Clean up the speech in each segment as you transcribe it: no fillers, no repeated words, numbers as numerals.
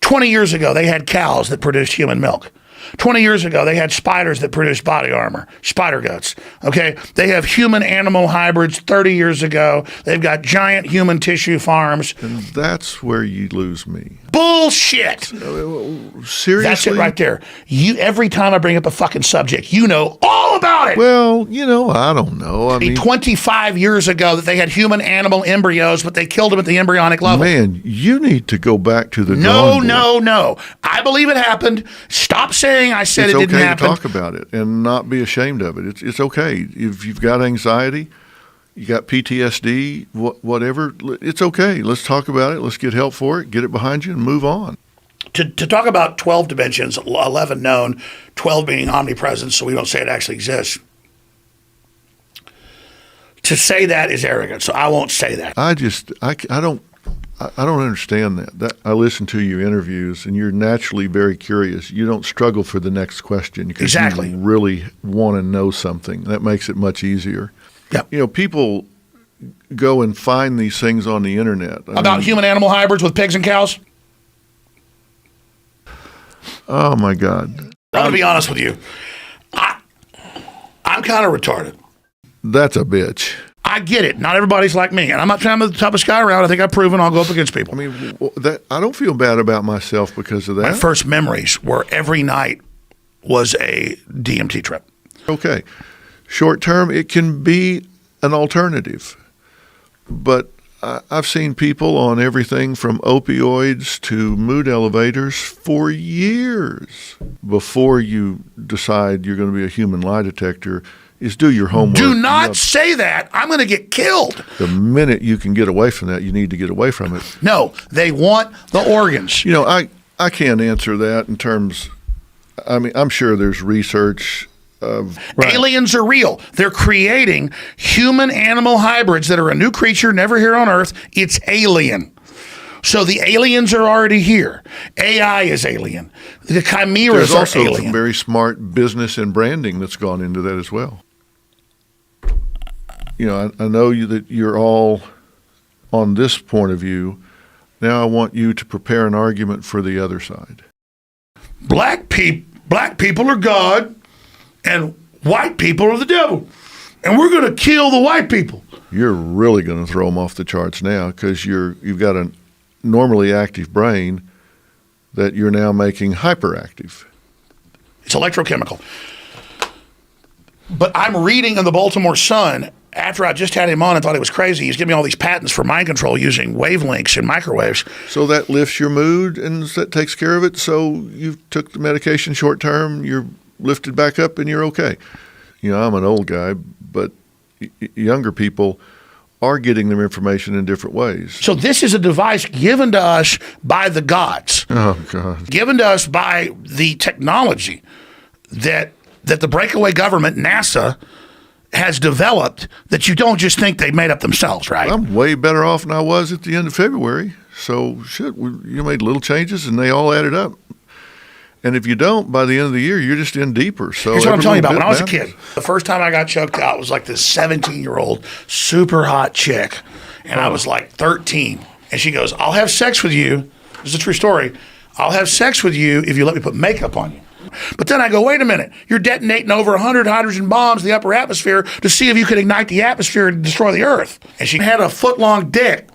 20 years ago, they had cows that produced human milk. 20 years ago, they had spiders that produced body armor, spider guts. Okay, they have human-animal hybrids 30 years ago. They've got giant human tissue farms. And that's where you lose me. Bullshit. Seriously? That's it right there. Every time I bring up a fucking subject, you know all about it. Well, I don't know. I mean, 25 years ago that they had human-animal embryos, but they killed them at the embryonic level. Man, you need to go back to the No. I believe it happened. Stop saying I said it didn't happen. It's okay to talk about it and not be ashamed of it. It's okay. If you've got anxiety, you got PTSD, whatever, it's okay. Let's talk about it. Let's get help for it, get it behind you, and move on. To talk about 12 dimensions, 11 known, 12 being omnipresent, so we don't say it actually exists. To say that is arrogant, so I won't say that. I don't understand that. I listen to your interviews, and you're naturally very curious. You don't struggle for the next question because exactly. You really want to know something. That makes it much easier. Yeah. People go and find these things on the internet. About human-animal hybrids with pigs and cows? Oh, my God. I'm going to be honest with you. I'm kind of retarded. That's a bitch. I get it. Not everybody's like me. And I'm not trying to be the toughest guy around. I think I've proven I'll go up against people. I mean, I don't feel bad about myself because of that. My first memories were every night was a DMT trip. Okay. Short term, it can be an alternative. But I've seen people on everything from opioids to mood elevators for years before you decide you're going to be a human lie detector. Is do your homework. Do not say that. I'm going to get killed. The minute you can get away from that, you need to get away from it. No, they want the organs. I can't answer that in terms, I mean, I'm sure there's research of... Right. Aliens are real. They're creating human-animal hybrids that are a new creature never here on Earth. It's alien. So the aliens are already here. AI is alien. The chimeras are alien. There's also some very smart business and branding that's gone into that as well. I know that you're all on this point of view. Now I want you to prepare an argument for the other side. Black people are God, and white people are the devil. And we're going to kill the white people. You're really going to throw them off the charts now because you've got a normally active brain that you're now making hyperactive. It's electrochemical. But I'm reading in the Baltimore Sun, after I just had him on and thought he was crazy, he's giving me all these patents for mind control using wavelengths and microwaves. So that lifts your mood and that takes care of it. So you took the medication short term, you're lifted back up and you're okay. I'm an old guy, but younger people are getting their information in different ways. So this is a device given to us by the gods. Oh, God. Given to us by the technology that the breakaway government, NASA, has developed, that you don't just think they made up themselves, right? I'm way better off than I was at the end of February. So, you made little changes, and they all added up. And if you don't, by the end of the year, you're just in deeper. So here's what I'm telling you about. When I was a kid, the first time I got choked out was like this 17-year-old super hot chick. And I was like 13. And she goes, I'll have sex with you. This is a true story. I'll have sex with you if you let me put makeup on you. But then I go, wait a minute. You're detonating over 100 hydrogen bombs in the upper atmosphere to see if you can ignite the atmosphere and destroy the Earth. And she had a foot-long dick.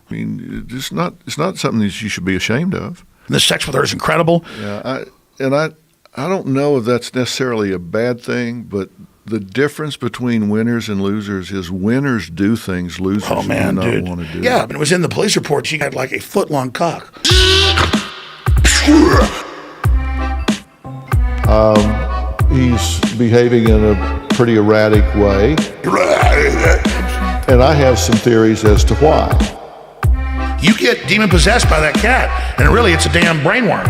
I mean, it's not something that you should be ashamed of. The sex with her is incredible. Yeah, I don't know if that's necessarily a bad thing, but the difference between winners and losers is winners do things losers do not want to do. Yeah, but it was in the police report. She had like a foot-long cock. He's behaving in a pretty erratic way, and I have some theories as to why. You get demon-possessed by that cat, and really it's a damn brainworm.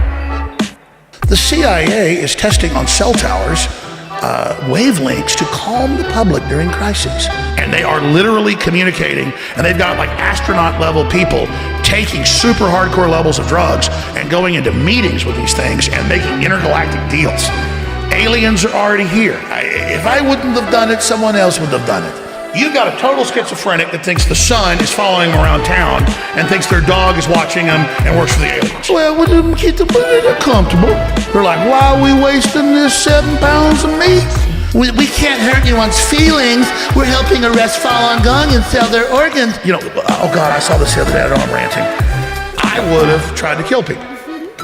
The CIA is testing on cell towers wavelengths to calm the public during crises. And they are literally communicating, and they've got like astronaut-level people taking super hardcore levels of drugs and going into meetings with these things and making intergalactic deals. Aliens are already here. If I wouldn't have done it, someone else would have done it. You've got a total schizophrenic that thinks the sun is following them around town and thinks their dog is watching them and works for the aliens. Well, we didn't get them comfortable. They're like, why are we wasting this 7 pounds of meat? We can't hurt anyone's feelings. We're helping arrest Falun Gong and sell their organs. You know, oh God, I saw this the other day. I know I'm ranting. I would have tried to kill people.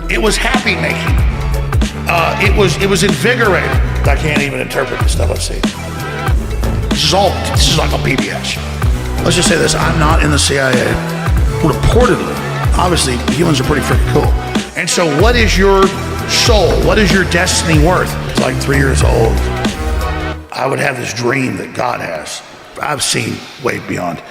It was happy making. It was invigorating. I can't even interpret the stuff I've seen. This is like a PBS. Let's just say this, I'm not in the CIA. Reportedly, obviously, humans are pretty freaking cool. And so what is your soul? What is your destiny worth? It's like 3 years old. I would have this dream that God has. I've seen way beyond.